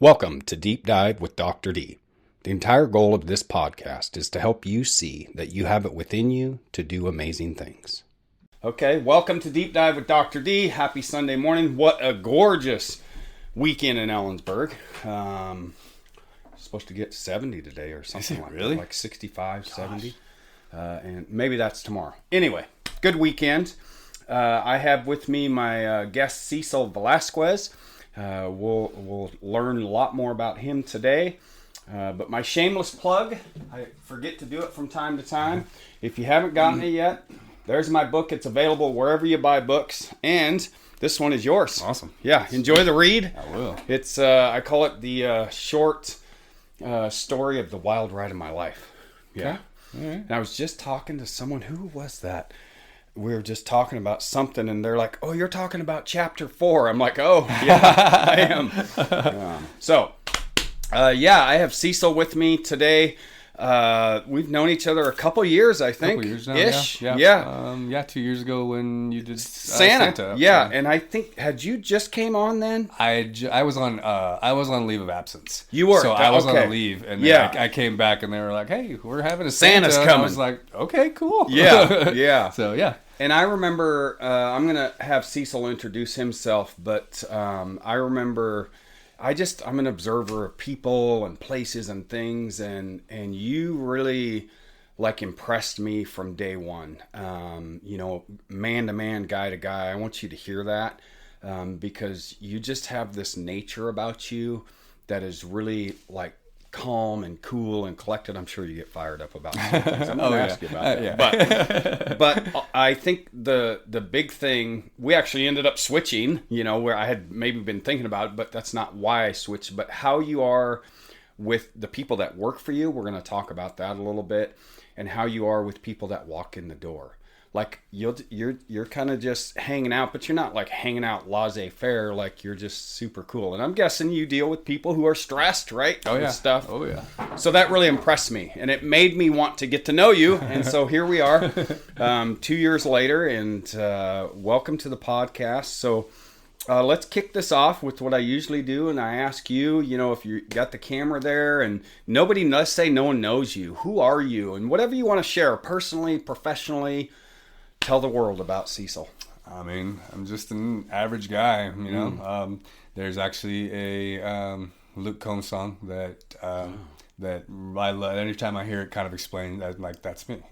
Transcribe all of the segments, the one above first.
Welcome to Deep Dive with Dr. D. The entire goal of this podcast is to help you see that you have it within you to do amazing things. Okay, welcome to Deep Dive with Dr. D. Happy Sunday morning. What a gorgeous weekend in Ellensburg. Supposed to get 70 today or something like really? that. Like 65, Gosh. 70. And maybe that's tomorrow. Anyway, good weekend. I have with me my guest Cecil Velasquez. We'll learn a lot more about him today. But my shameless plug, I forget to do it from time to time. If you haven't gotten it yet, there's my book. It's available wherever you buy books. And this one is yours. Awesome. Yeah, enjoy the read. I will. It's I call it the short story of the wild ride of my life. Yeah. Okay. All right. And I was just talking to someone. Who was that? We were just talking about something, and they're like, "Oh, you're talking about chapter 4." I'm like, "Oh, yeah, I am." I have Cecil with me today. We've known each other a couple years, I think. A couple years now, ish. Yeah. 2 years ago when you did Santa. Yeah, and I think had you just came on then? I was on leave of absence. You were, so I was on leave, and then I came back, and they were like, "Hey, we're having a Santa." Santa's coming. I was like, "Okay, cool." Yeah. So yeah. And I remember, I'm going to have Cecil introduce himself, but I remember, I'm an observer of people and places and things, and you really, impressed me from day one. Man to man, guy to guy. I want you to hear that because you just have this nature about you that is really, calm and cool and collected. I'm sure you get fired up about some things. I'm going to ask you about that. But I think the big thing, we actually ended up switching, where I had maybe been thinking about it, but that's not why I switched, but how you are with the people that work for you. We're going to talk about that a little bit, and how you are with people that walk in the door. You're kind of just hanging out, but you're not hanging out laissez-faire. You're just super cool. And I'm guessing you deal with people who are stressed, right? Oh yeah. With stuff. Oh yeah. So that really impressed me, and it made me want to get to know you. And so here we are, 2 years later, and welcome to the podcast. So let's kick this off with what I usually do, and I ask you, if you got the camera there, and let's say no one knows you. Who are you? And whatever you want to share, personally, professionally. Tell the world about Cecil. I mean, I'm just an average guy, There's actually a Luke Combs song that I love. Anytime I hear it, kind of explains that that's me.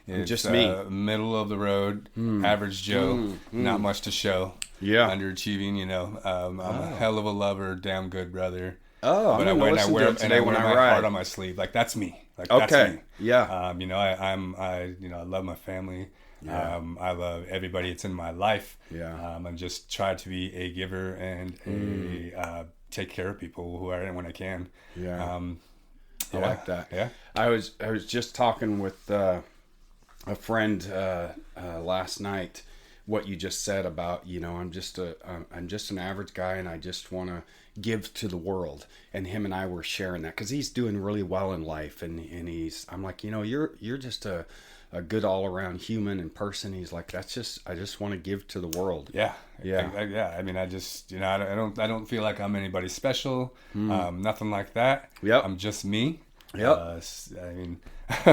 It's just me. Middle of the road, average Joe, not much to show. Yeah, underachieving. I'm a hell of a lover, damn good brother. Oh, but I wear my ride. heart on my sleeve. That's me. Okay. That's me. Yeah. I love my family. Yeah. I love everybody that's in my life. Yeah. I just try to be a giver and take care of people when I can. Yeah. I like that. Yeah. I was just talking with a friend last night. What you just said about I'm just an average guy, and I just want to give to the world. And him and I were sharing that because he's doing really well in life, and I'm like, you're just a good all around human and person. He's like, I just want to give to the world. Yeah. Yeah. I mean, I just, I don't feel like I'm anybody special. Nothing like that. Yep. I'm just me. Yep. I mean,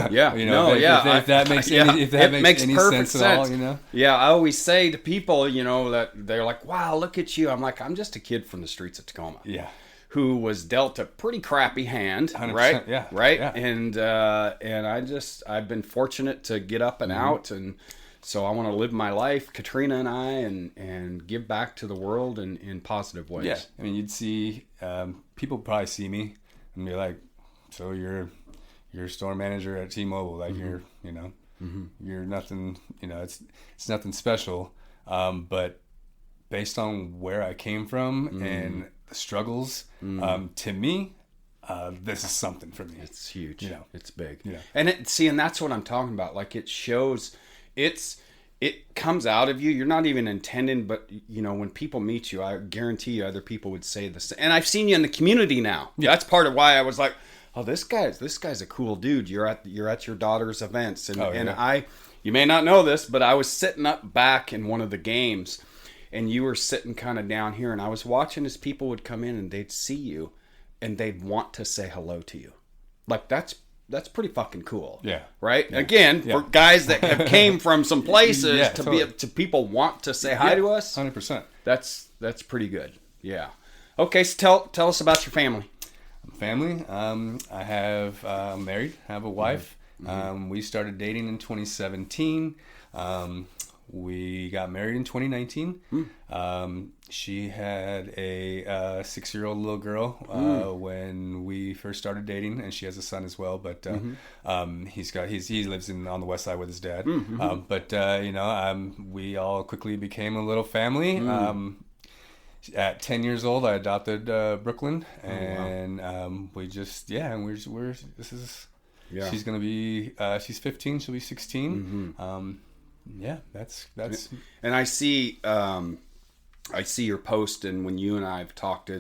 yeah. If that makes any perfect sense at all, Yeah. I always say to people, that they're like, wow, look at you. I'm like, I'm just a kid from the streets of Tacoma. Yeah. Who was dealt a pretty crappy hand, 100%, right? Yeah, right. Yeah. And I've been fortunate to get up and out, and so I want to live my life, Katrina and I, and give back to the world in positive ways. Yeah, I mean, you'd see people probably see me and be like, "So you're a store manager at T-Mobile? You're nothing. It's nothing special." But based on where I came from and the struggles, to me, this is something for me. It's huge. It's big. Yeah. And and that's what I'm talking about. It shows, it comes out of you. You're not even intending, but when people meet you, I guarantee you other people would say the same. And I've seen you in the community now. Yeah. That's part of why I was like, oh, this guy's a cool dude. You're at your daughter's events. And you may not know this, but I was sitting up back in one of the games, and you were sitting kind of down here, and I was watching as people would come in and they'd see you. and they'd want to say hello to you. Like that's pretty fucking cool. Yeah. Right? Yeah. Again, for guys that have came from some places to people want to say hi to us. 100%. That's pretty good. Yeah. Okay, so tell us about your family. Family. I have married. I have a wife. We started dating in 2017. We got married in 2019. She had a 6-year-old little girl when we first started dating, and she has a son as well. But he lives on the west side with his dad. We all quickly became a little family. At 10 years old, I adopted Brooklyn, and we just she's gonna be she's 15, she'll be 16. That's and I see your post, and when you and I have talked,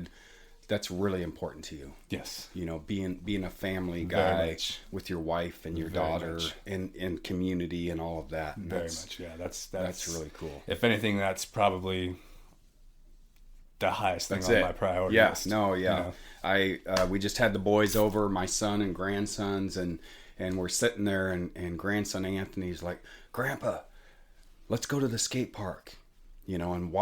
that's really important to you. Yes. Being a family guy with your wife and your daughter and community and all of that. Very much. Yeah. That's really cool. If anything, that's probably the highest thing on my priority list. We just had the boys over, my son and grandsons, and we're sitting there, and grandson Anthony's like, Grandpa, let's go to the skate park, and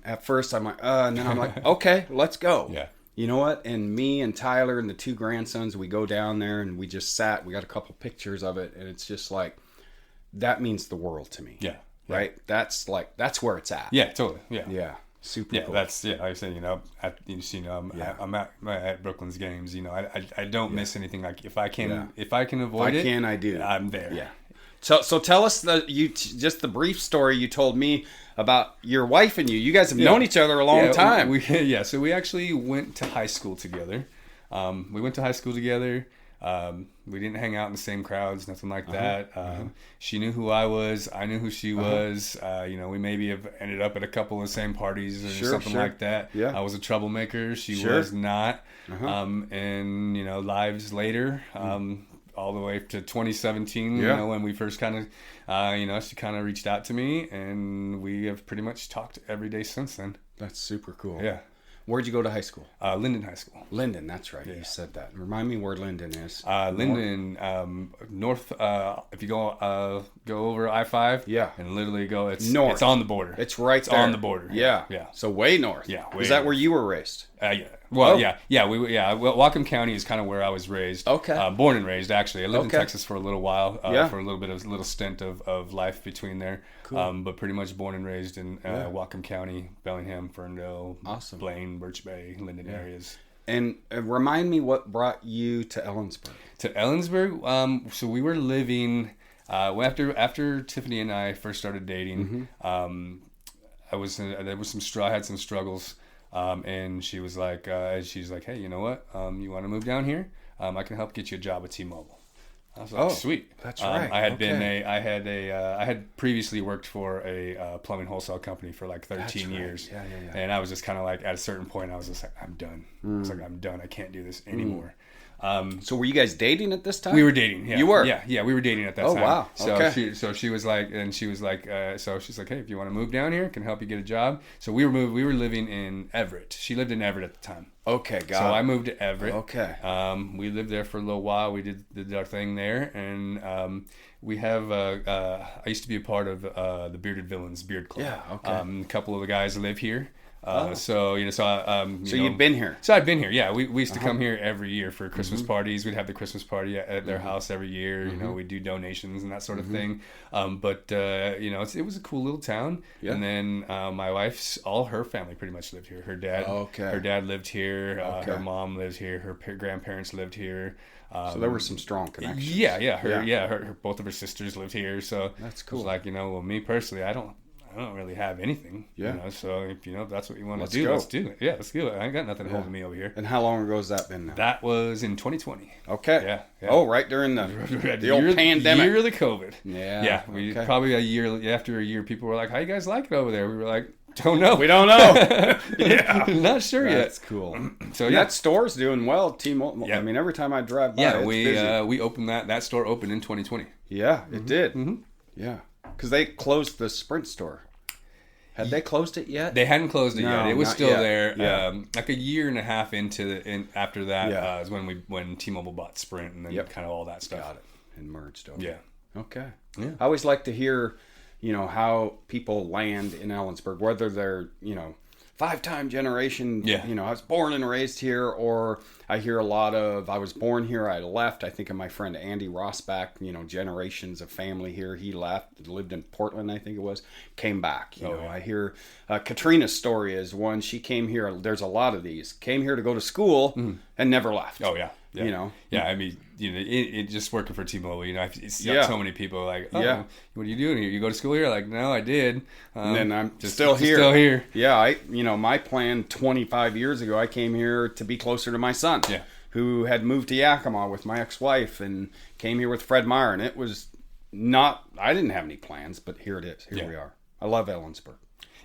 at first I'm like, and then I'm like, okay, let's go. Yeah. You know what? And me and Tyler and the 2 grandsons, we go down there and we just sat. We got a couple pictures of it, and it's just like, that means the world to me. Yeah. Right? That's where it's at. Yeah, totally. Yeah. Yeah. Super cool. That's like I said, I'm at Brooklyn's games. I don't miss anything. Like if I can avoid it, I do. I'm there. Yeah. So tell us just the brief story you told me about your wife and you. You guys have known each other a long time. So we actually went to high school together. We didn't hang out in the same crowds, nothing like that. She knew who I was. I knew who she was. We maybe have ended up at a couple of the same parties or something like that. Yeah. I was a troublemaker. She was not. And, lives later, all the way to 2017, when we first kind of, she kind of reached out to me, and we have pretty much talked every day since then. That's super cool. Yeah. Where'd you go to high school? Linden High School. Linden, that's right. Yeah. You said that. Remind me where Linden is. Linden, north. If you go over I-5, and literally go, it's north. It's on the border. It's right there. On the border. Yeah. So way north. Yeah. Is that where you were raised? Yeah. Well, yeah. Well, Whatcom County is kind of where I was raised. Okay. Born and raised, actually. I lived in Texas for a little while. For a little stint of life between there. Cool. But pretty much born and raised in Whatcom County, Bellingham, Ferndale, Blaine, Birch Bay, Linden areas. And remind me what brought you to Ellensburg. To Ellensburg, so we were living after Tiffany and I first started dating. I had some struggles. And she was like, hey, you know what? You want to move down here? I can help get you a job at T-Mobile. I was like, sweet. That's right. I had previously worked for a plumbing wholesale company for like 13 years. Yeah. And I was just kind of like, at a certain point, I was just like, I'm done. I was like, I'm done. I can't do this anymore. So were you guys dating at this time? We were dating. Yeah. You were? Yeah, we were dating at that time. Oh, wow. Okay. So she was like, she's like, hey, if you want to move down here, can help you get a job. So we were living in Everett. She lived in Everett at the time. Okay, got it. So I moved to Everett. Okay. We lived there for a little while. We did our thing there, and we have. I used to be a part of the Bearded Villains Beard Club. Yeah. Okay. A couple of the guys live here. So you'd been here. So I'd been here. Yeah, we used to come here every year for Christmas parties. We'd have the Christmas party at their house every year. We'd do donations and that sort of thing. But it was a cool little town. Yeah. And then my wife's all her family pretty much lived here. Her dad. Her dad lived here. Her mom lives here. Her grandparents lived here. So there were some strong connections. Her both of her sisters lived here. So that's cool. It was like, me personally, I don't really have anything. Yeah. So if that's what you want to do, let's do it. Yeah, let's do it. I ain't got nothing holding me over here. And how long ago has that been now? That was in 2020. Okay. Yeah. Oh, right during the old pandemic. Year of the COVID. Yeah. Yeah. We probably after a year, people were like, "How you guys like it over there?" We were like, "Don't know. We don't know." Yeah. Not sure yet. That's cool. So that store's doing well. Yeah. I mean, every time I drive by, we opened that store opened in 2020. Yeah, it did. Yeah. Because they closed the Sprint store. Had they closed it yet? They hadn't closed it yet. It was still yet. there. Yeah. Like a year and a half after that is when T-Mobile bought Sprint, and then kind of all that stuff. Got it. And merged over. Yeah. Okay. Yeah. I always like to hear, how people land in Ellensburg, whether they're, 5-time generation, I was born and raised here, or I hear a lot of, I was born here, I left. I think of my friend Andy Rossback, generations of family here. He left, lived in Portland, I think it was, came back. I hear Katrina's story is one. She came here, there's a lot of these, came here to go to school and never left. Oh, yeah. Yeah. Yeah, I mean, it just working for T-Mobile, I've seen so many people like, what are you doing here? You go to school here? Like, no, I did. And then I'm still here. Still here. Yeah, my plan 25 years ago, I came here to be closer to my son, who had moved to Yakima with my ex-wife and came here with Fred Meyer. And it was not, I didn't have any plans, but here it is. Here we are. I love Ellensburg.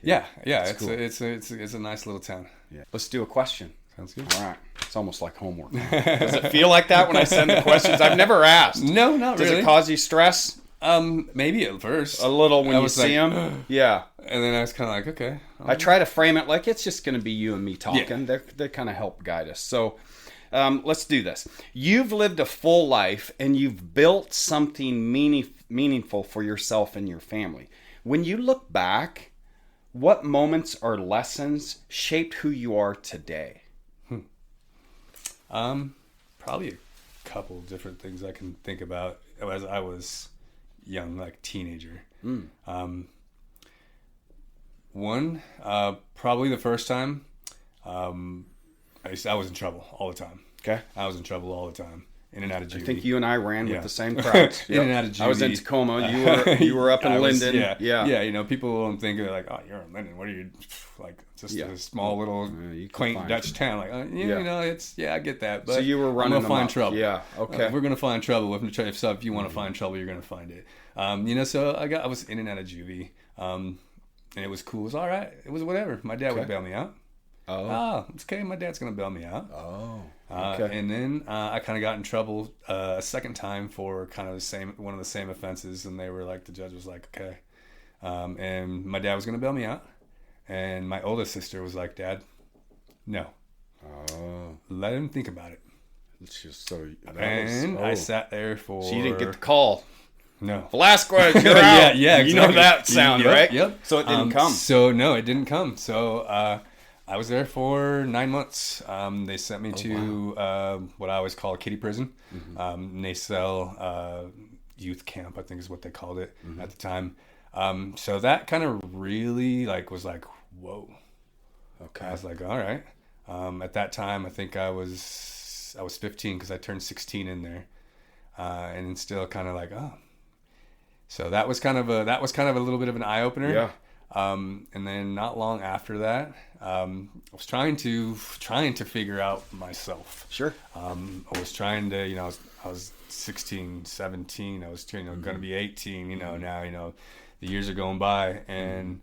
Yeah. It's cool. It's a nice little town. Yeah. Let's do a question. Sounds good. All right. It's almost like homework. Does it feel like that when I send the questions? I've never asked. No, not really. Does it cause you stress? Maybe at first. A little when you see them? Yeah. And then I was kind of like, okay. I try to frame it like it's just going to be you and me talking. Yeah. They kind of help guide us. So let's do this. You've lived a full life and you've built something meaningful for yourself and your family. When you look back, what moments or lessons shaped who you are today? Probably a couple different things I can think about as I was young, like teenager. One, probably the first time, I was in trouble all the time. Okay. I was in trouble all the time. In and out of juvie. I think you and I ran with the same crowds. In and out of juvie. I was in Tacoma. You were up in Linden. Yeah. People don't think like, oh, you're in Linden. What are you like? Just a small little quaint Dutch town. Like, I get that. But so you were running. I'm gonna find trouble. Yeah. Okay. We're gonna find trouble. If you want to find trouble, you're gonna find it. So I was in and out of juvie. And it was cool. It was all right. It was whatever. My dad would bail me out. Oh, it's okay. My dad's gonna bail me out. Oh, okay. And then I kind of got in trouble a second time for kind of one of the same offenses, and they were like, the judge was like, okay, and my dad was gonna bail me out, and my oldest sister was like, Dad, no, let him think about it. It's just so. I sat there for. So you didn't get the call. No. Velasquez, you're out. Yeah, exactly. You know that sound, right? Yep. So it didn't come. So no, it didn't come. So I was there for 9 months. They sent me to what I always call a kiddie prison. Nacelle youth camp, I think is what they called it at the time. So that kind of really was like, whoa. Okay. I was like, all right. At that time, I think I was 15 because I turned 16 in there, and still kind of like, oh. So that was kind of a little bit of an eye opener. Yeah. And then not long after that, I was trying to figure out myself. Sure. I was trying to, I was 16, 17. I was going to be 18. Now the years are going by, and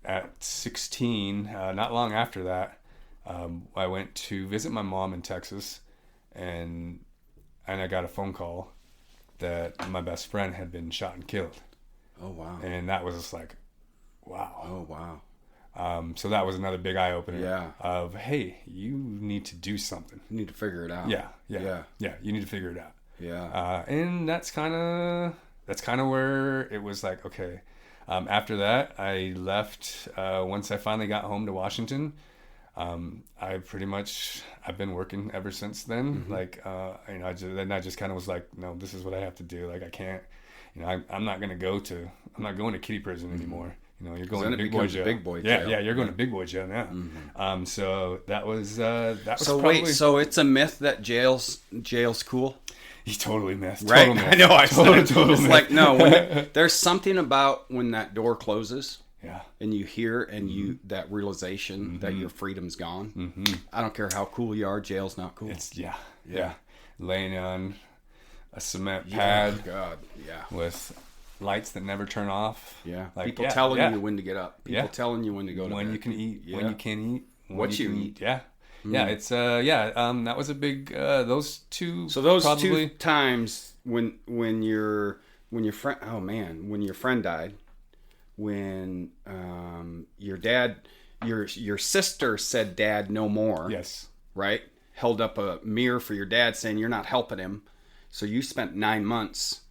at 16, not long after that, I went to visit my mom in Texas, and I got a phone call that my best friend had been shot and killed. Oh, wow. And that was just like, wow. Oh, wow. So that was another big eye opener. Yeah. Of, hey, you need to do something. You need to figure it out. Yeah. You need to figure it out. Yeah. And that's kind of where it was like, okay. After that, I left. Once I finally got home to Washington, I've been working ever since then. I just kind of was like, no, this is what I have to do. Like, I can't, I'm not going to kiddie prison anymore. You're going to big boy jail. Big boy jail. Yeah, you're going to big boy jail now. So that was so probably... Wait, so it's a myth that jail's cool? He totally myth. Right? Total myth. I know. I said it. Total It's myth. like, no, there's something about when that door closes. Yeah. And you hear that realization that your freedom's gone. Mm-hmm. I don't care how cool you are, jail's not cool. It's yeah. Laying on a cement pad. God. Yeah. With lights that never turn off. Yeah. People telling you when to get up. People telling you when to go to bed. When you can eat. Yeah. When you can't eat. What you eat. Yeah. Yeah. It's that was a big those two. So those probably... 2 times when your friend when your friend died. when your sister said, "Dad, no more." Yes. Right? Held up a mirror for your dad saying you're not helping him. So you spent 9 months.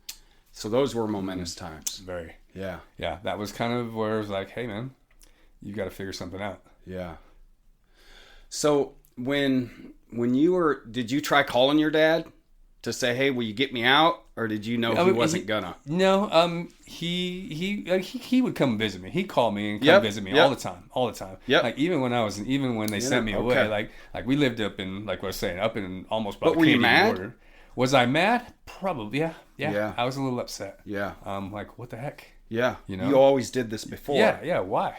So those were momentous times. Very. Yeah. Yeah. That was kind of where it was like, hey, man, you got to figure something out. Yeah. So did you try calling your dad to say, hey, will you get me out? Or did you know he wasn't gonna? No, he would come visit me. He'd call me and come visit me all the time. Yep. Like even when they sent me away, like we lived up in, like what I was saying, up in almost by but the were you Canadian mad? border. Was I mad? Probably, yeah. I was a little upset. Yeah. Like what the heck? Yeah. You know? You always did this before. Yeah. Why?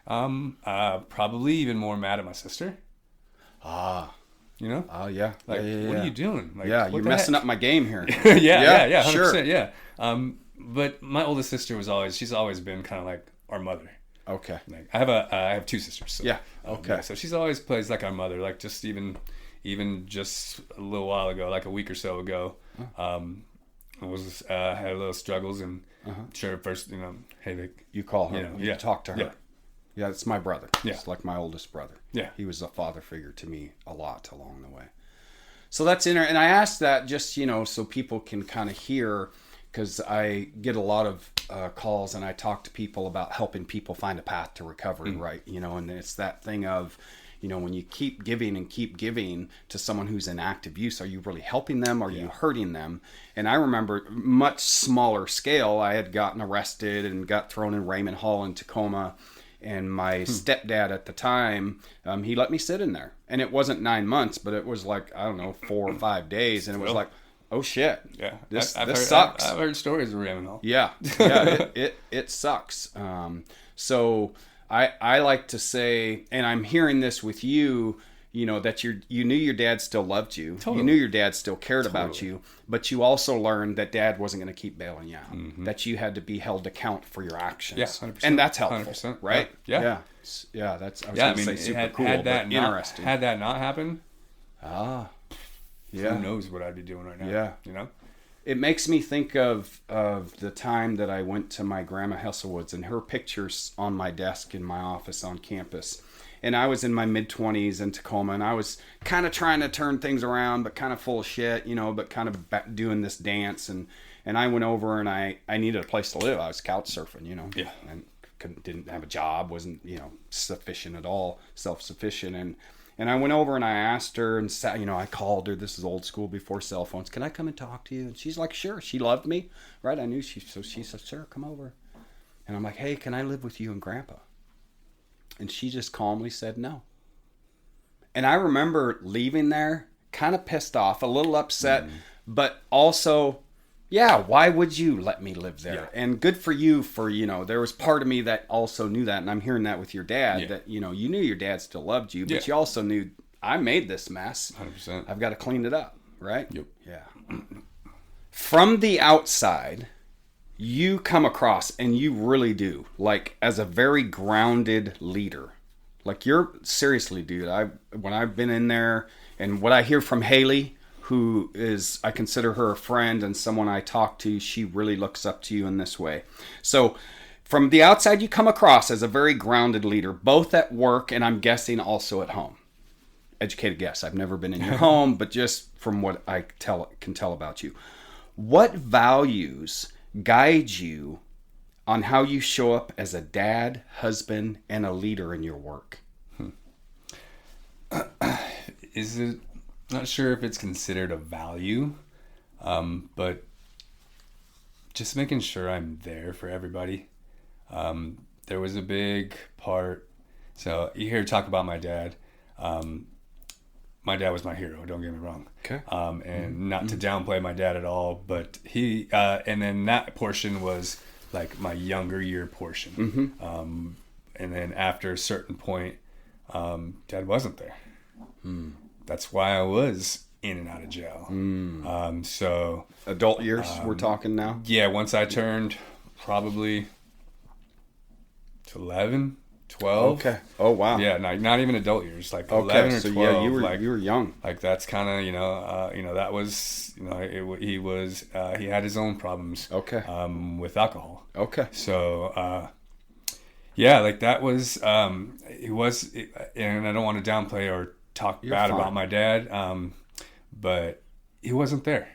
Probably even more mad at my sister. You know? Oh, yeah. Like, what are you doing? Like, you're messing up my game here. yeah, 100%, sure. yeah. But my oldest sister she's always been kind of like our mother. Okay. Like, I have two sisters. So, yeah. Okay. So she's always plays like our mother. Like just even just a little while ago, like a week or so ago, I had a little struggles and sure first, hey, Vic, you call her. You talk to her. Yeah. Yeah, it's my brother. Yeah. It's like my oldest brother. Yeah. He was a father figure to me a lot along the way. So that's and I asked that just, so people can kind of hear, because I get a lot of calls and I talk to people about helping people find a path to recovery, right? And it's that thing of, when you keep giving to someone who's in active use, are you really helping them? Or are you hurting them? And I remember much smaller scale, I had gotten arrested and got thrown in Raymond Hall in Tacoma. And my stepdad at the time, he let me sit in there. And it wasn't 9 months, but it was like, I don't know, 4 or 5 days. And it was like, oh shit. Yeah. This I've heard, sucks. I've heard stories of Raymond Hall. Yeah. It sucks. So I like to say, and I'm hearing this with you, that you knew your dad still loved you. Totally. You knew your dad still cared about you, but you also learned that dad wasn't going to keep bailing you out. That you had to be held to account for your actions. Yeah, 100%. And that's helpful, 100%. right? Yeah. Yeah, that's, I was going to say super cool, but interesting. Had that not happened, yeah. who knows what I'd be doing right now. Yeah. It makes me think of the time that I went to my grandma Hesselwood's, and her picture's on my desk in my office on campus. And I was in my mid-20s in Tacoma, and I was kind of trying to turn things around, but kind of full of shit, but kind of doing this dance. And I went over, and I needed a place to live. I was couch surfing, Yeah. and didn't have a job, wasn't, sufficient at all, self-sufficient. And I went over, and I asked her, and I called her. This is old school, before cell phones. Can I come and talk to you? And she's like, sure. She loved me, right? I knew so she said, sure, come over. And I'm like, hey, can I live with you and Grandpa? And she just calmly said no. And I remember leaving there kind of pissed off, a little upset, but also, why would you let me live there? Yeah. And good for you for, there was part of me that also knew that. And I'm hearing that with your dad, that, you knew your dad still loved you, but you also knew I made this mess. 100%. I've got to clean it up, right? Yep. Yeah. From the outside, you come across, and you really do, like, as a very grounded leader. Like, you're, seriously, dude, when I've been in there, and what I hear from Haley, who is, I consider her a friend and someone I talk to, she really looks up to you in this way. So, from the outside, you come across as a very grounded leader, both at work and I'm guessing also at home. Educated guess. I've never been in your home, but just from what I can tell about you. What values guide you on how you show up as a dad, husband, and a leader in your work? Is it, not sure if it's considered a value, but just making sure I'm there for everybody. There was a big part, so you hear talk about my dad. My dad was my hero, don't get me wrong. Okay. And not to downplay my dad at all, but he, and then that portion was like my younger year portion. And then after a certain point, dad wasn't there. That's why I was in and out of jail. So adult years, we're talking now? Yeah, once I turned probably 11, 12. Okay. Oh, wow. Yeah, not even adult years, like 11 or 12. Yeah, you were young. Like that's kind of, that was, he had his own problems. Okay. With alcohol. Okay. So, Yeah, like that was, and I don't want to downplay or talk You're bad fine. about my dad, but he wasn't there.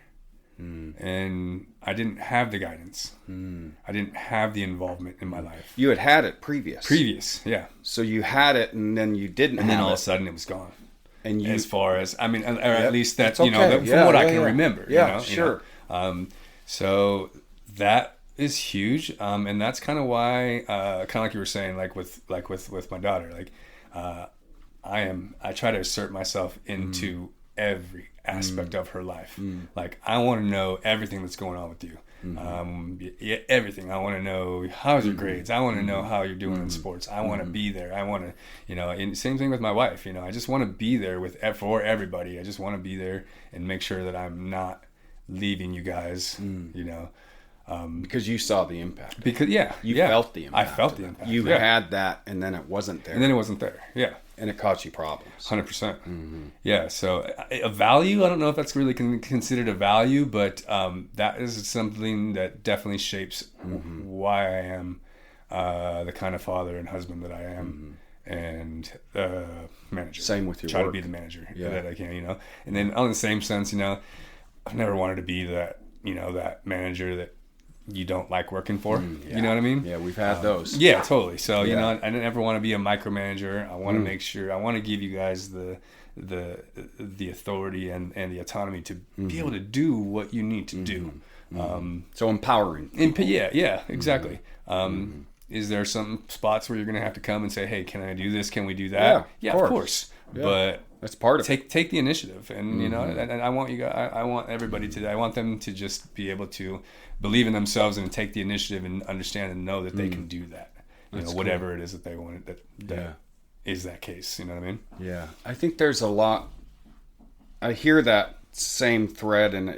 And I didn't have the guidance. I didn't have the involvement in my life. You had it previous. Yeah. So you had it, and then you didn't And have then all of it. a sudden it was gone. And you, As far as, I mean, or at least that, It's okay. from what I can remember. Yeah, sure. So that is huge. And that's kind of why, kind of like you were saying, like with my daughter, like, I try to assert myself into every aspect of her life. Like, I want to know everything that's going on with you. Everything. I want to know how's your grades. I want to know how you're doing in sports. I want to be there. I want to, and same thing with my wife. I just want to be there for everybody. I just want to be there and make sure that I'm not leaving you guys. because you saw the impact. Because You felt the impact. I felt the impact. You had that, and then it wasn't there. And then it wasn't there. Yeah. And it caused you problems. 100%. Yeah. So a value, I don't know if that's really considered a value, but that is something that definitely shapes why I am the kind of father and husband that I am, and manager. Same with your Try work. to be the manager that I can, And then on the same sense, I've never wanted to be that, that manager that you don't like working for. You know what I mean? Yeah, we've had those. Yeah, totally. So, Yeah. I didn't ever want to be a micromanager. I want to make sure, I want to give you guys the authority and the autonomy to be able to do what you need to do. So empowering. Yeah, exactly. Is there some spots where you're going to have to come and say, hey, can I do this? Can we do that? Yeah, of course. Yeah. But That's part of it. take the initiative, and and I want you guys, I want everybody to, I want them to just be able to believe in themselves and take the initiative and understand and know that they can do that. Whatever it is that they want, that is that case. You know what I mean? Yeah, I think there's a lot. I hear that same thread, and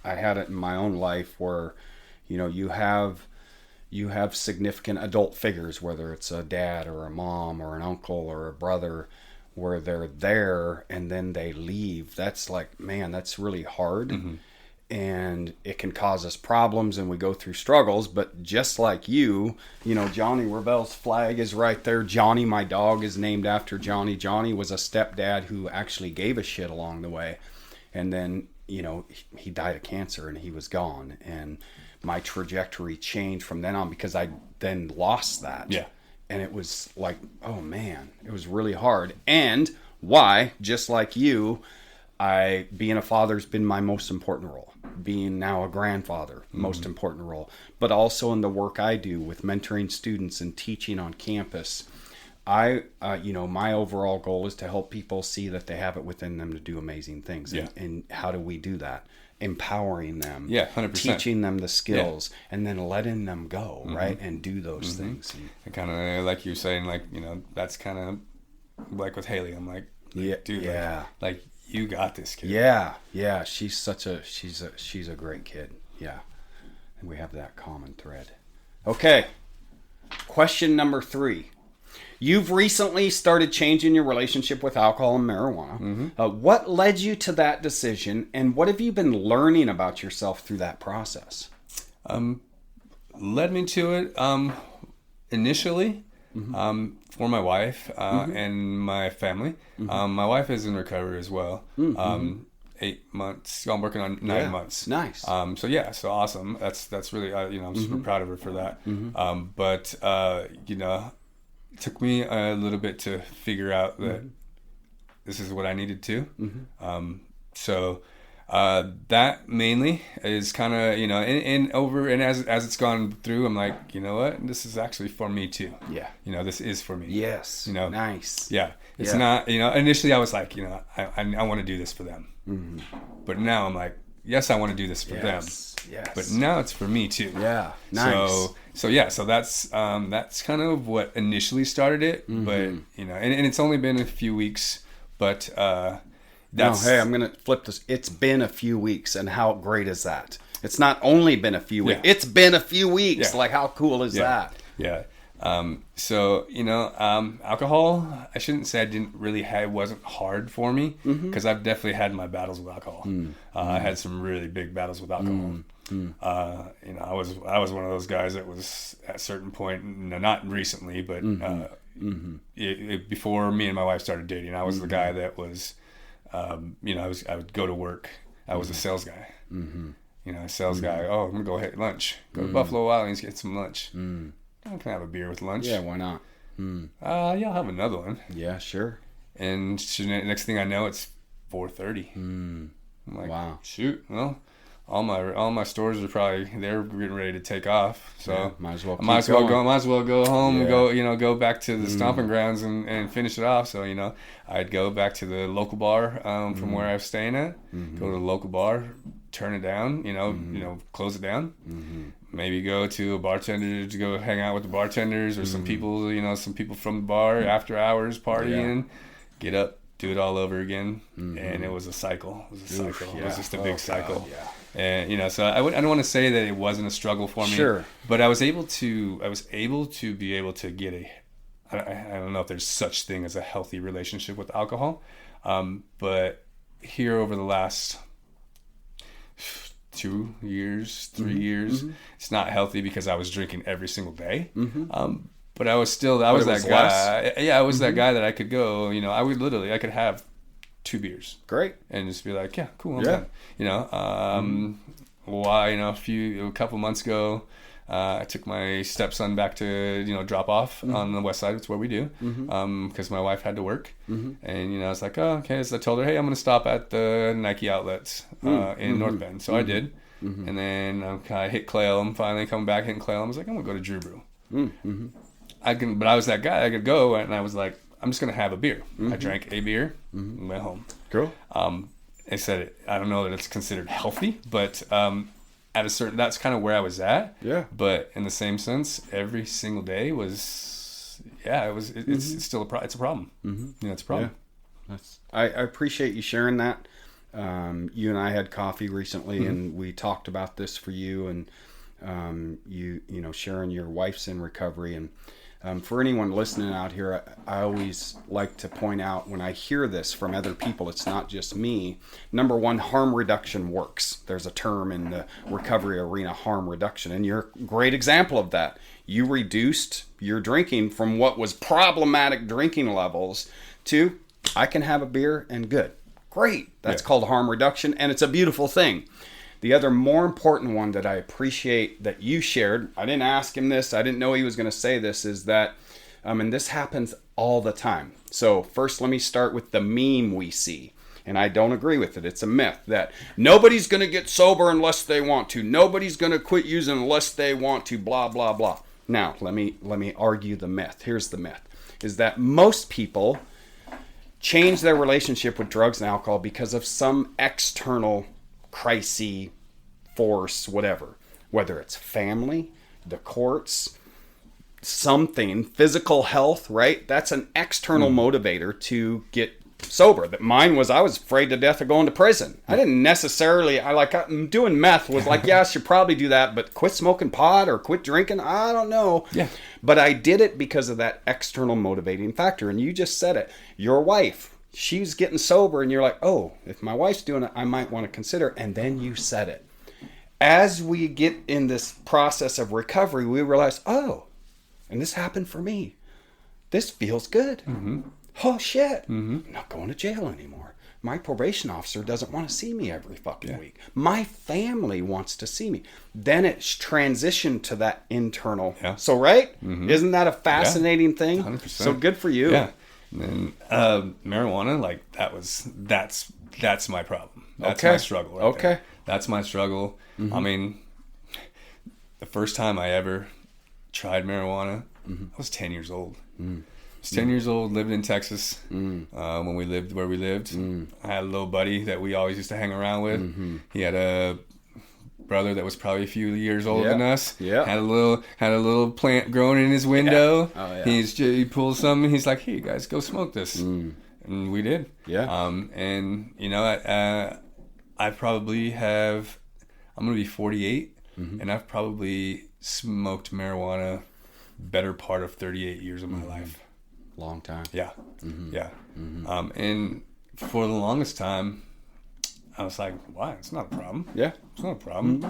I had it in my own life where, you have significant adult figures, whether it's a dad or a mom or an uncle or a brother, where they're there and then they leave. That's like, man, that's really hard. And it can cause us problems, and we go through struggles. But just like you, Johnny Revell's flag is right there. Johnny, my dog, is named after Johnny. Johnny was a stepdad who actually gave a shit along the way. And then, he died of cancer and he was gone. And my trajectory changed from then on because I then lost that. Yeah. And it was like, oh man, it was really hard. And why, just like you, being a father's been my most important role. Being now a grandfather, most important role. But also in the work I do with mentoring students and teaching on campus, my overall goal is to help people see that they have it within them to do amazing things. Yeah. And how do we do that? Empowering them, 100%. teaching them the skills, and then letting them go, right, and do those things. And kind of like you're saying, like, that's kind of like with Haley. I'm like, dude, like you got this kid. Yeah. She's a great kid. Yeah, and we have that common thread. Okay, question number 3. You've recently started changing your relationship with alcohol and marijuana. What led you to that decision, and what have you been learning about yourself through that process? Led me to it initially for my wife and my family. My wife is in recovery as well. 8 months. I'm working on 9 months. Nice. So awesome. That's really I'm super proud of her for that. But it took me a little bit to figure out that this is what I needed to. That mainly is kind of, and as it's gone through, I'm like, you know what, this is actually for me too. Yeah. This is for me. Yes. Nice. Yeah. It's not, initially I was like, I want to do this for them. But now I'm like, yes, I want to do this for them. Yes. But now it's for me too. Yeah. Nice. So that's kind of what initially started it. But, and it's only been a few weeks, but, hey, I'm going to flip this. It's been a few weeks, and how great is that? It's not only been a few weeks. It's been a few weeks. Yeah. Like, how cool is that? Yeah. So, alcohol, I shouldn't say I didn't really have, it wasn't hard for me, because I've definitely had my battles with alcohol. I had some really big battles with alcohol. I was one of those guys that was at a certain point, not recently, but before me and my wife started dating, I was the guy that was, I would go to work. I was a sales guy. A sales guy. Oh, I'm gonna go hit lunch. Go to Buffalo Wild Wings, get some lunch. I can have a beer with lunch. Yeah, why not? Yeah, I'll have another one. Yeah, sure. And next thing I know, it's 4:30. I'm like, wow, shoot. Well, all my stores are they're getting ready to take off. So yeah, might as well go home and go back to the stomping grounds and finish it off. So I'd go back to the local bar from where I was staying at. Go to the local bar, turn it down. Close it down. Maybe go to a bartender to go hang out with the bartenders or some people from the bar after hours partying. Get up, do it all over again, and it was a cycle. It was a cycle. It was just a big cycle. God, yeah. And so I don't want to say that it wasn't a struggle for me. Sure. But I was able to get I don't know if there's such thing as a healthy relationship with alcohol, but here over the last 2 years, 3 years, it's not healthy because I was drinking every single day. But I was that guy. Less. Yeah, I was that guy that I could go. I could have 2 beers. Great. And just be like, yeah, cool, I'm done. A couple months ago, I took my stepson back to drop off on the west side. It's where we do, because my wife had to work, and I was like, oh, okay. So I told her, hey, I'm going to stop at the Nike outlets in North Bend. So I did, and then I hit Clail. I'm finally coming back hitting Clail. I was like, I'm going to go to Drew Brew. But I was that guy. I could go, and I was like, I'm just going to have a beer. I drank a beer and went home. Cool. I said, I don't know that it's considered healthy, but that's kind of where I was at. Yeah. But in the same sense, every single day was, it's still it's a problem. It's a problem. Yeah. I appreciate you sharing that. You and I had coffee recently, and we talked about this for you, and sharing your wife's in recovery. And for anyone listening out here, I always like to point out when I hear this from other people, it's not just me. Number one, harm reduction works. There's a term in the recovery arena, harm reduction, and you're a great example of that. You reduced your drinking from what was problematic drinking levels to, I can have a beer and good. Great. That's called harm reduction, and it's a beautiful thing. The other more important one that I appreciate that you shared, I didn't ask him this, I didn't know he was going to say this, is that, and this happens all the time. So first let me start with the meme we see. And I don't agree with it. It's a myth that nobody's going to get sober unless they want to. Nobody's going to quit using unless they want to, blah, blah, blah. Now, let me argue the myth. Here's the myth, is that most people change their relationship with drugs and alcohol because of some external crisis, force, whether it's family, the courts, something, physical health, right? That's an external motivator to get sober. That mine was, I was afraid to death of going to prison. I didn't necessarily, doing meth was like, yeah, I should probably do that, but quit smoking pot or quit drinking, I don't know. Yeah. But I did it because of that external motivating factor. And you just said it. Your wife, she's getting sober, and you're like, oh, if my wife's doing it, I might want to consider. And then you said it. As we get in this process of recovery, we realize, oh, and this happened for me. This feels good. Oh, shit. I'm not going to jail anymore. My probation officer doesn't want to see me every fucking week. My family wants to see me. Then it's transitioned to that internal. Yeah. So, right? Isn't that a fascinating thing? 100%. So good for you. Yeah. And marijuana, that's my problem. That's my struggle right there. That's my struggle. I mean, the first time I ever tried marijuana, I was 10 years old. I was 10 years old, living in Texas when we lived where we lived. I had a little buddy that we always used to hang around with. He had a brother that was probably a few years older than us. Yeah. Had a little plant growing in his window. Yeah. Oh, yeah. He pulls something. He's like, "Hey, you guys, go smoke this," and we did. Yeah. And I probably I'm gonna be 48, and I've probably smoked marijuana better part of 38 years of my life. Long time. Yeah. Yeah. And for the longest time, I was like, why? It's not a problem. Yeah. It's not a problem.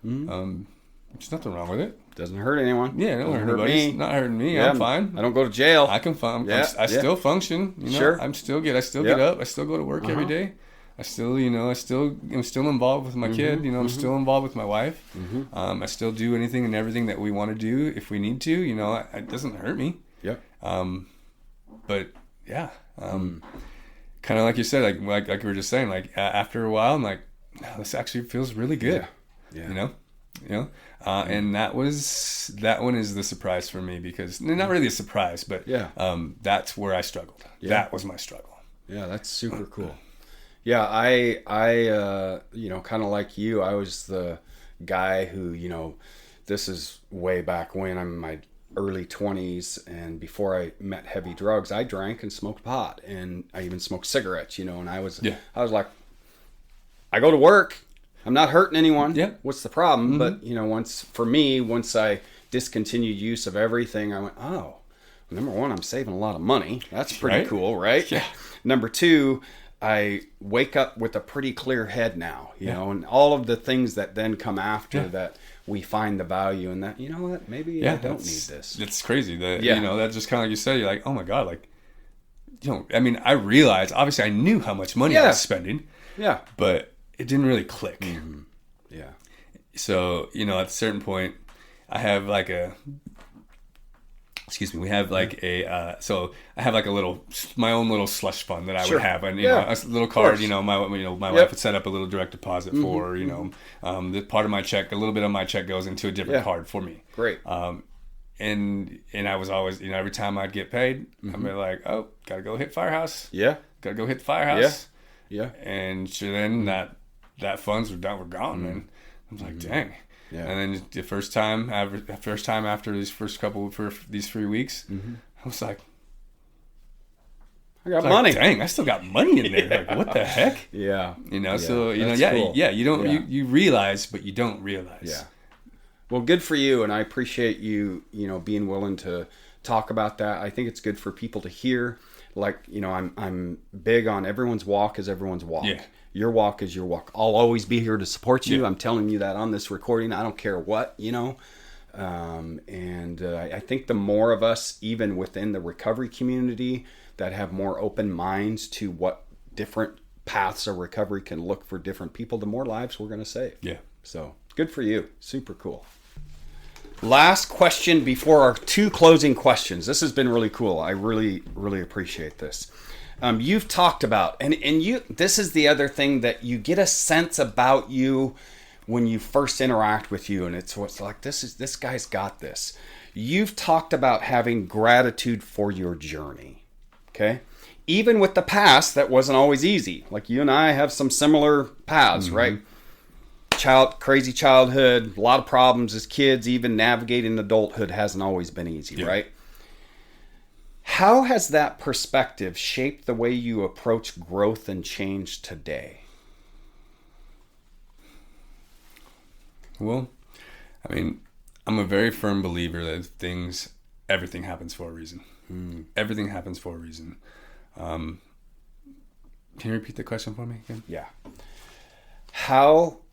There's nothing wrong with it. Doesn't hurt anyone. Yeah, it don't hurt anybody. me. It's not hurting me. Yeah, I'm fine. I don't go to jail. I can function. Yeah, I still function. Sure. I'm still good. I still get up. I still go to work every day. I still, I'm still involved with my kid. I'm still involved with my wife. I still do anything and everything that we want to do if we need to. It doesn't hurt me. Yep. But yeah, kind of like you said, like we were just saying, like after a while, I'm like, no, this actually feels really good. Yeah. And that one is the surprise for me, because not really a surprise, but that's where I struggled. That was my struggle. Yeah, that's super cool. Yeah, I kind of like you, I was the guy who, this is way back when I'm in my early 20s, and before I met heavy drugs, I drank and smoked pot, and I even smoked cigarettes, and I was like, I go to work, I'm not hurting anyone. Yeah. What's the problem? But, once I discontinued use of everything, I went, oh, number one, I'm saving a lot of money. That's pretty cool, right? Yeah. Number two, I wake up with a pretty clear head now, and all of the things that then come after that, we find the value in that, what, maybe I don't need this. It's crazy that, that's just kind of like you said, you're like, oh my God, like, I realized, obviously I knew how much money I was spending. Yeah. But it didn't really click. Yeah. So, at a certain point, I have like we have like so I have like my own little slush fund that I would have, and a little card, my wife would set up a little direct deposit for, the part of my check, a little bit of my check goes into a different card for me. Great. And I was always, every time I'd get paid, I'd be like, oh, gotta go hit Firehouse. Yeah. Gotta go hit the Firehouse. Yeah. And so then that funds were gone, and I was like, dang. Yeah. And then the first time after these these 3 weeks, I was like, I got money. Dang, I still got money in there. Like, what the heck? Yeah. So cool. you don't you realize, but you don't realize. Yeah. Well, good for you, and I appreciate you, being willing to talk about that. I think it's good for people to hear. Like, I'm big on everyone's walk is everyone's walk. Yeah. Your walk is your walk. I'll always be here to support you. Yeah. I'm telling you that on this recording. I don't care what, I think the more of us, even within the recovery community, that have more open minds to what different paths of recovery can look for different people, the more lives we're going to save. Yeah. So good for you. Super cool. Last question before our 2 closing questions. This has been really cool. I really, really appreciate this. You've talked about, and this is the other thing that you get a sense about you when you first interact with you, and it's what's like, this guy's got this. You've talked about having gratitude for your journey, okay? Even with the past, that wasn't always easy. Like, you and I have some similar paths, right? Crazy childhood, a lot of problems as kids, even navigating adulthood hasn't always been easy, right? How has that perspective shaped the way you approach growth and change today? Well, I'm a very firm believer that everything happens for a reason. Everything happens for a reason. Can you repeat the question for me again? Yeah.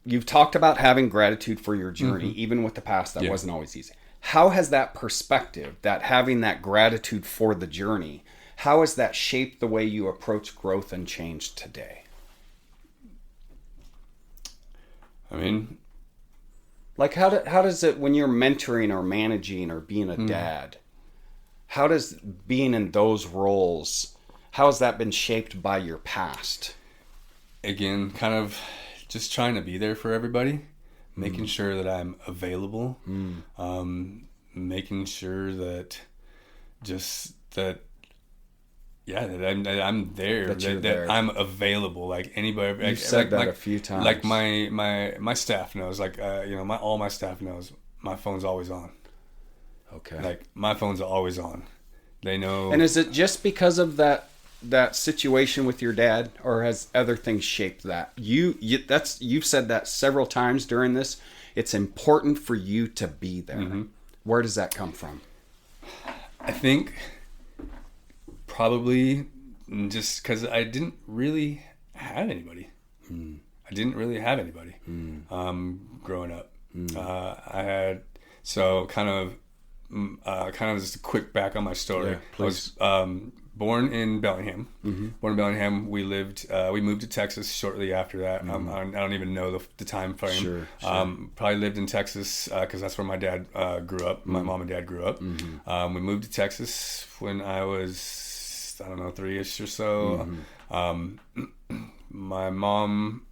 You've talked about having gratitude for your journey, even with the past that wasn't always easy. How has that perspective, that having that gratitude for the journey, how has that shaped the way you approach growth and change today? Like, how does it, when you're mentoring or managing or being a dad, how does being in those roles, how has that been shaped by your past? Again, kind of just trying to be there for everybody, making sure that I'm available, making sure that I'm there, that I'm available. Like anybody, you've said that a few times. Like my staff knows, all my staff knows my phone's always on. Okay. Like my phone's always on. They know. And is it just because of that situation with your dad, or has other things shaped that? You've said that several times during this. It's important for you to be there. Where does that come from? I think probably just because I didn't really have anybody. I didn't really have anybody growing up. I had kind of just a quick back on my story. Yeah, I was born in Bellingham. Born in Bellingham. We moved to Texas shortly after that. I don't even know the time frame. Sure. Probably lived in Texas because that's where my dad grew up. My mom and dad grew up. We moved to Texas when I was, I don't know, 3-ish or so. My mom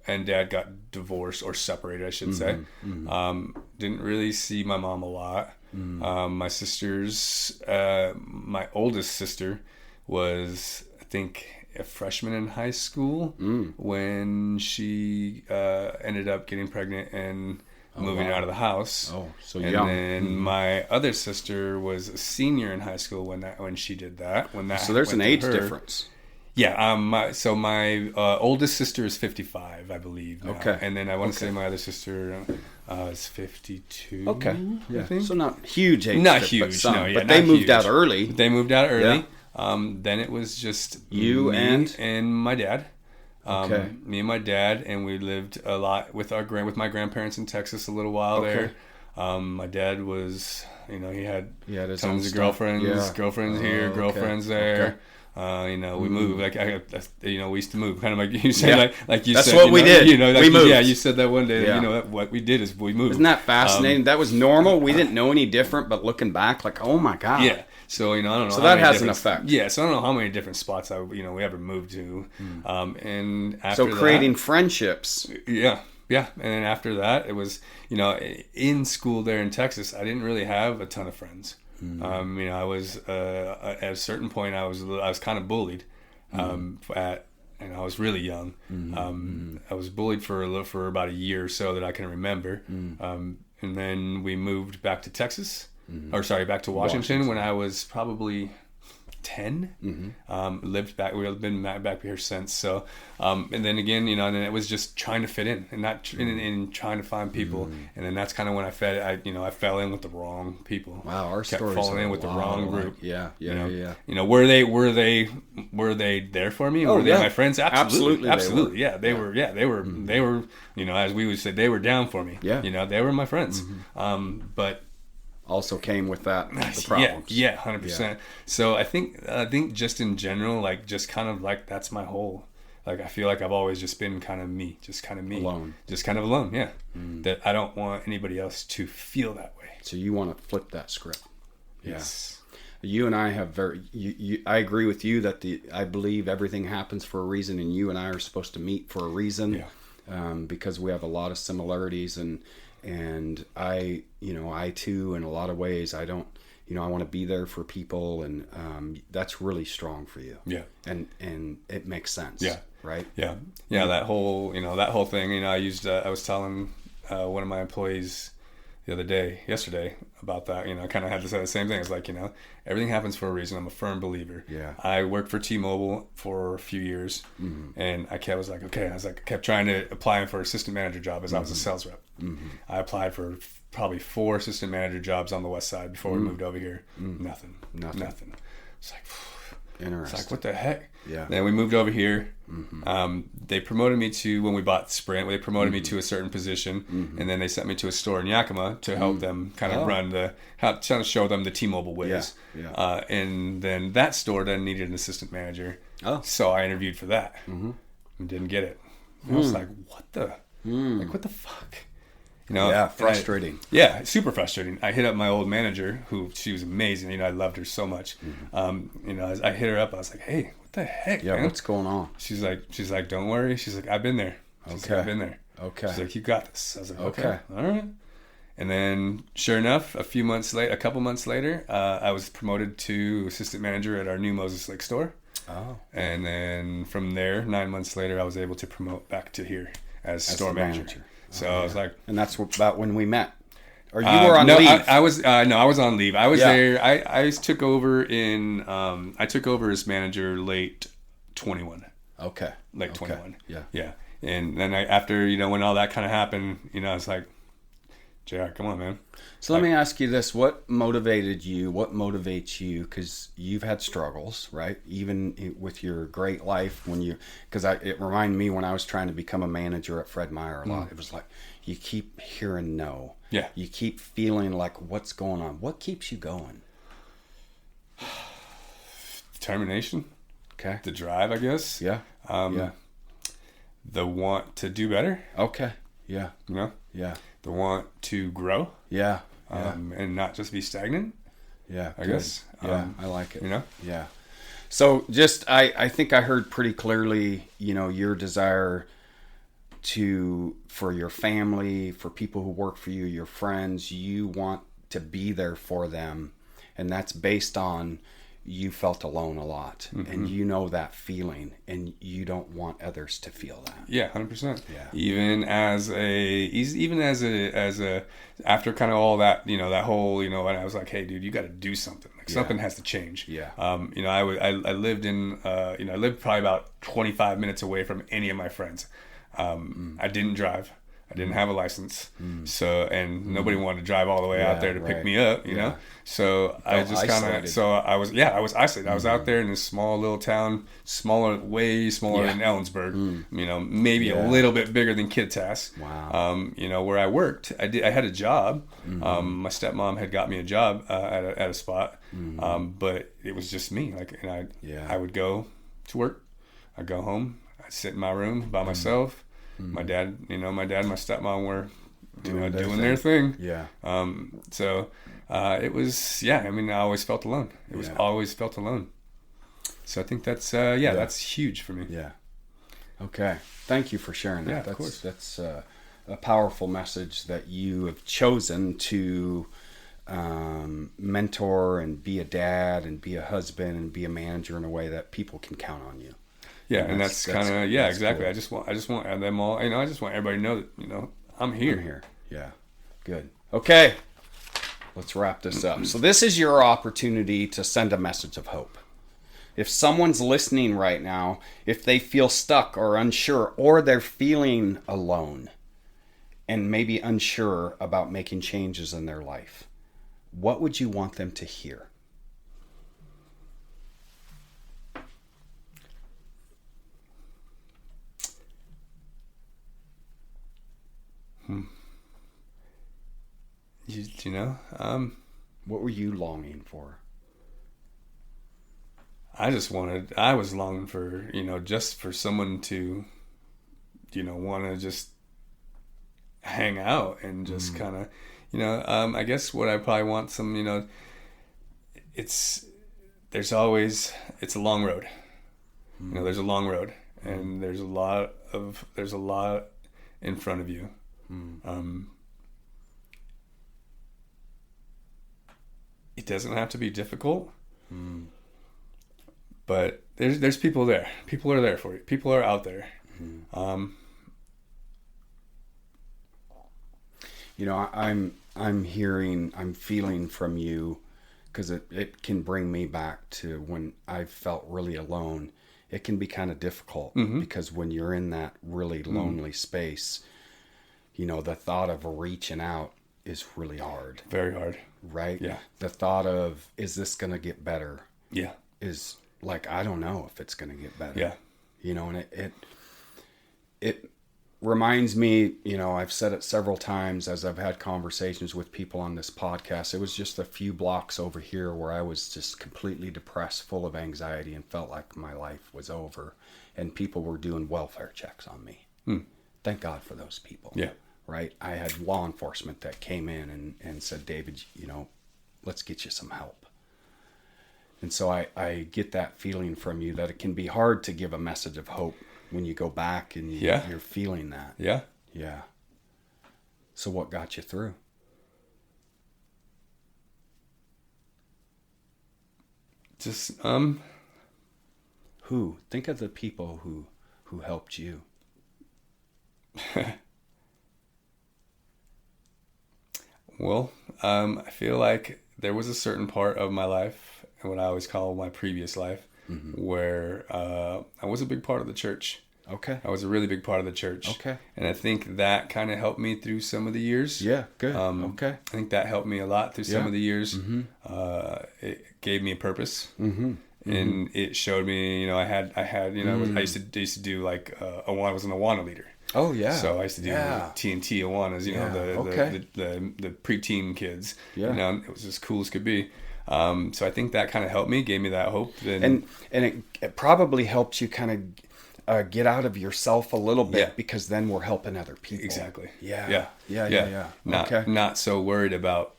and dad got divorced or separated, I should say. Didn't really see my mom a lot. My sisters, my oldest sister was, I think, a freshman in high school when she ended up getting pregnant and moving out of the house. Oh, so young. And then my other sister was a senior in high school when she did that. So there's an age difference. Yeah, my oldest sister is 55, I believe. Now. Okay. And then I want to say my other sister is 52. Okay. Yeah. I think. So not huge age Not difference, huge, but no. Yeah, but they moved out early. They moved out early. Yeah. Then it was just you me and my dad. Okay. Me and my dad, and we lived a lot with my grandparents in Texas a little while there. My dad was, he had tons of girlfriends, girlfriends here, girlfriends there. Okay. We moved we used to move kind of like you said, like you that's said. That's what we did. We moved. Yeah, you said that one day. Yeah. What we did is we moved. Isn't that fascinating? That was normal. We didn't know any different, but looking back, like, oh my god. Yeah. So I don't know. So that has an effect. Yeah. So I don't know how many different spots we ever moved to. And after creating friendships. Yeah. Yeah. And then after that, it was in school there in Texas. I didn't really have a ton of friends. I was at a certain point I was kind of bullied and I was really young. I was bullied for about a year or so that I can remember. And then we moved back to Texas, back to Washington when I was probably 10. Lived back. We've been back here since. So, and then again, and then it was just trying to fit in and not in trying to find people. And then that's kind of when I fell in with the wrong people. Wow, our stories kept falling in with the wrong group. Yeah. Were they there for me? Were they my friends? Absolutely. Yeah, they were. Yeah, they were. They were. As we would say, they were down for me. Yeah. They were my friends. But also came with that the problems. Yeah, 100%. Yeah. So I think just in general, like just kind of like that's my whole. Like I feel like I've always just been kind of me, alone, just kind of alone. Yeah, that I don't want anybody else to feel that way. So you want to flip that script. Yes. Yeah. You and I have I agree with you that I believe everything happens for a reason, and you and I are supposed to meet for a reason. Yeah. Because we have a lot of similarities and I too, in a lot of ways, I don't, I want to be there for people, and that's really strong for you. Yeah. And it makes sense. Yeah. Right. Yeah. Yeah. That whole thing, I was telling one of my employees yesterday about that, I kind of had to say the same thing. It's like, everything happens for a reason. I'm a firm believer. Yeah. I worked for T-Mobile for a few years and I kept trying to apply for assistant manager job as I was a sales rep. I applied for probably 4 assistant manager jobs on the west side before we moved over here. Nothing. It's like, interesting. It's like, what the heck? Yeah. Then we moved over here. They promoted me to, when we bought Sprint, they promoted me to a certain position, and then they sent me to a store in Yakima to help them kind of trying to show them the T-Mobile ways. Yeah. And then that store then needed an assistant manager. Oh. So I interviewed for that and didn't get it. I was like, what the fuck? Yeah, frustrating. Super frustrating. I hit up my old manager, she was amazing. I loved her so much. As I hit her up, I was like, hey, what the heck, man? What's going on? She's like, don't worry. She's like, I've been there. I've been there. Okay. She's like, you got this. I was like, okay. All right. And then, sure enough, a couple months later, I was promoted to assistant manager at our new Moses Lake store. Oh. And then from there, 9 months later, I was able to promote back to here as store manager. So I was like, and that's about when we met. Or you were on leave? I was on leave. I was there. I took over I took over as manager late 21. Okay. Late 21. Yeah. Yeah. And then after when all that kind of happened, I was like, JR, come on, man. So let me ask you this. What motivated you? What motivates you? Because you've had struggles, right? Even with your great life because it reminded me when I was trying to become a manager at Fred Meyer a lot. It was like, you keep hearing no. Yeah. You keep feeling like, what's going on? What keeps you going? Determination. Okay. The drive, I guess. Yeah. Yeah. The want to do better. Okay. Yeah. You know? Yeah. The want to grow. Yeah. And not just be stagnant. Yeah. I guess. Yeah. I like it. You know? Yeah. So I think I heard pretty clearly, your desire for your family, for people who work for you, your friends, you want to be there for them. And that's based on you felt alone a lot, and that feeling, and you don't want others to feel that. Yeah, 100%. Yeah. Even as a after kind of all that, that whole, and I was like, hey, dude, you got to do something. Like something has to change. Yeah. I lived in, I lived probably about 25 minutes away from any of my friends. I didn't drive. I didn't have a license, so nobody wanted to drive all the way out there to pick me up, you know. So I just kind of, I was isolated. I was out there in this small little town, way smaller than Ellensburg, maybe a little bit bigger than Kittitas. Wow. Where I worked, I had a job. My stepmom had got me a job at a spot, but it was just me. I would go to work, I'd go home, I'd sit in my room by myself. My dad and my stepmom were doing their thing. Yeah. It was, I always felt alone. It was always felt alone. So I think that's, that's huge for me. Yeah. Okay. Thank you for sharing that. Yeah, of course. That's a powerful message that you have chosen to mentor and be a dad and be a husband and be a manager in a way that people can count on you. Yeah, and that's kind of exactly. Cool. I just want them all. I just want everybody to know that I'm here. I'm here. Yeah, good. Okay, let's wrap this up. So this is your opportunity to send a message of hope. If someone's listening right now, if they feel stuck or unsure, or they're feeling alone, and maybe unsure about making changes in their life, what would you want them to hear? What were you longing for? I was longing for, just for someone to, want to just hang out and just kind of, I guess what I probably want it's a long road. There's a long road and there's a lot in front of you. It doesn't have to be difficult, but there's people there. People are there for you. People are out there. I'm feeling from you, because it can bring me back to when I felt really alone. It can be kind of difficult because when you're in that really lonely space, the thought of reaching out is really hard. Very hard. Right? Yeah. The thought of, is this going to get better? Yeah. Is like, I don't know if it's going to get better. Yeah. And it reminds me, I've said it several times as I've had conversations with people on this podcast. It was just a few blocks over here where I was just completely depressed, full of anxiety, and felt like my life was over. And people were doing welfare checks on me. Thank God for those people. Yeah. Right? I had law enforcement that came in and said, David, let's get you some help. And so I get that feeling from you that it can be hard to give a message of hope when you go back and you're feeling that. Yeah. Yeah. So what got you through? Just, who? Think of the people who helped you. Well, I feel like there was a certain part of my life, what I always call my previous life, where I was a big part of the church. Okay. I was a really big part of the church. Okay. And I think that kind of helped me through some of the years. Yeah, good. Okay. I think that helped me a lot through some of the years. Mm-hmm. It gave me a purpose. Mm-hmm. And it showed me, I had, I used to do like, I was an Awana leader. Oh yeah. So I used to do TNT Awanas, the preteen kids. Yeah. It was as cool as could be. So I think that kind of helped me, gave me that hope. And it probably helped you kind of get out of yourself a little bit, because then we're helping other people. Exactly. Yeah. Not so worried about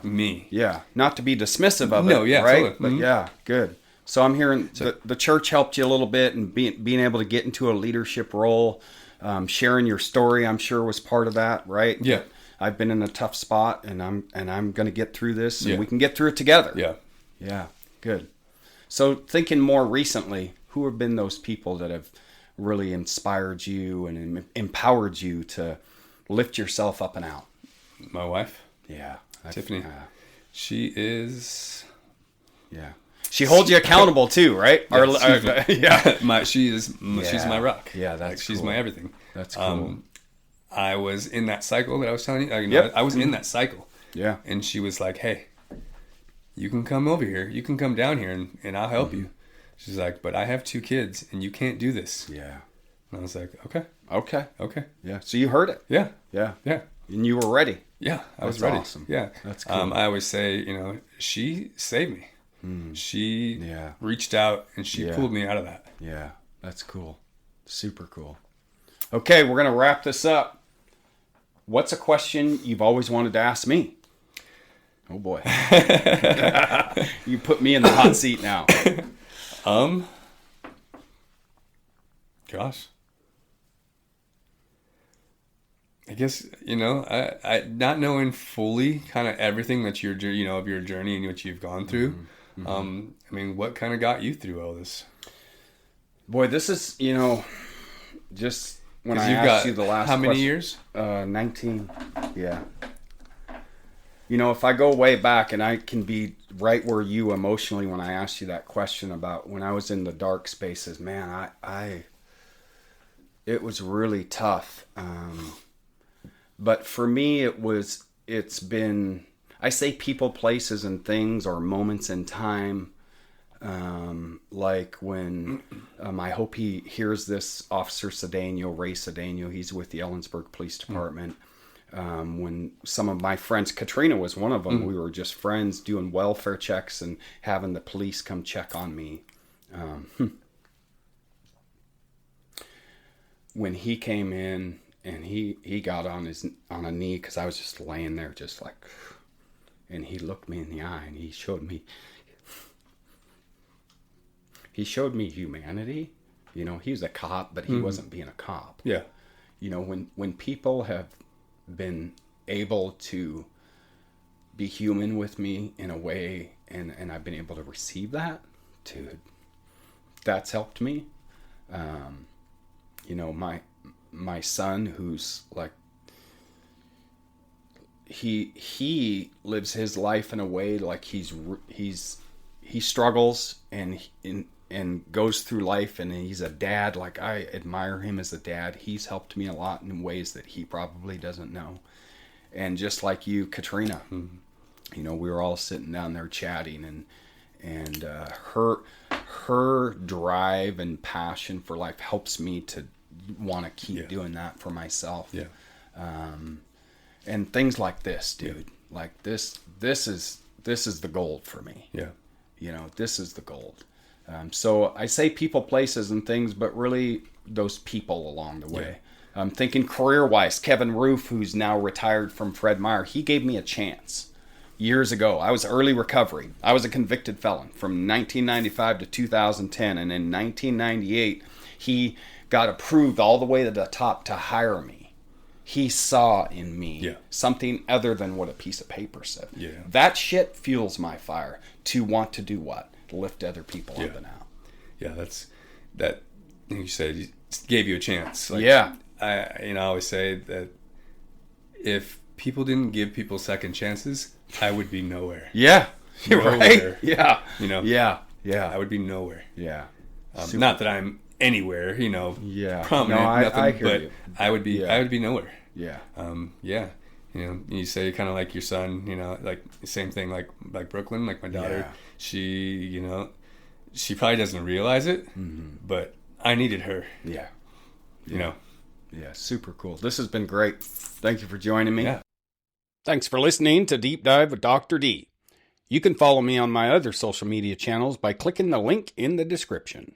me. Yeah. Not to be dismissive of it. No, yeah, right? totally. But yeah, good. So I'm hearing the church helped you a little bit, and being able to get into a leadership role, sharing your story, I'm sure was part of that, right? Yeah. I've been in a tough spot, and I'm going to get through this, and we can get through it together. Yeah. Yeah. Good. So thinking more recently, who have been those people that have really inspired you and empowered you to lift yourself up and out? My wife. Yeah. Tiffany. She is. Yeah. She holds you accountable too, right? Yeah. She's my rock. Yeah, that's she's cool. my everything. That's cool. I was in that cycle that I was telling you. I was in that cycle. Yeah. And she was like, "Hey, you can come over here. You can come down here, and I'll help you." She's like, "But I have 2 kids, and you can't do this." Yeah. And I was like, "Okay. Yeah. So you heard it. Yeah. Yeah. Yeah. And you were ready. Yeah. I was That's ready. Awesome. Yeah. That's cool. I always say, she saved me. She reached out and she pulled me out of that. Yeah. That's cool. Super cool. Okay, we're going to wrap this up. What's a question you've always wanted to ask me? Oh boy. You put me in the hot seat now. Gosh. I guess, I not knowing fully kind of everything that of your journey and what you've gone through. What kind of got you through all this? Boy, this is, just when I you've asked you the last how many question, years? 19. Yeah. If I go way back, and I can be right where you emotionally when I asked you that question about when I was in the dark spaces, man, it was really tough. But for me, it's been, I say people, places, and things, or moments in time. Like when, I hope he hears this, Officer Ray Cedeno, he's with the Ellensburg Police Department. When some of my friends, Katrina was one of them, we were just friends doing welfare checks and having the police come check on me. When he came in and he got on a knee, because I was just laying there just like, and he looked me in the eye and he showed me humanity. He was a cop, but he wasn't being a cop. Yeah. When people have been able to be human with me in a way, and I've been able to receive that, dude, that's helped me. My son, who's like, he lives his life in a way like he struggles and goes through life, and he's a dad. Like, I admire him as a dad. He's helped me a lot in ways that he probably doesn't know. And just like you, Katrina, we were all sitting down there chatting, and her drive and passion for life helps me to want to keep doing that for myself. Yeah. And things like this, dude, like this is the gold for me. Yeah. This is the gold. So I say people, places, and things, but really those people along the way. I'm thinking career-wise, Kevin Roof, who's now retired from Fred Meyer, he gave me a chance years ago. I was early recovery. I was a convicted felon from 1995 to 2010, and in 1998, he got approved all the way to the top to hire me. He saw in me something other than what a piece of paper said. Yeah. That shit fuels my fire to want to do what? Lift other people up and out. Yeah, that you said he gave you a chance. Like, I always say that if people didn't give people second chances, I would be nowhere. Yeah. You're right. Yeah. I would be nowhere. Yeah. Not that I'm anywhere, you know, Yeah. prominent, No, nothing, I hear but you. I would be nowhere. Yeah. Yeah. You know, you say kind of like your son, you know, like same thing, like Brooklyn, like my daughter, Yeah. she, you know, she probably doesn't realize it, but I needed her, Yeah. you know. Yeah. Super cool. This has been great. Thank you for joining me. Yeah. Thanks for listening to Deep Dive with Dr. D. You can follow me on my other social media channels by clicking the link in the description.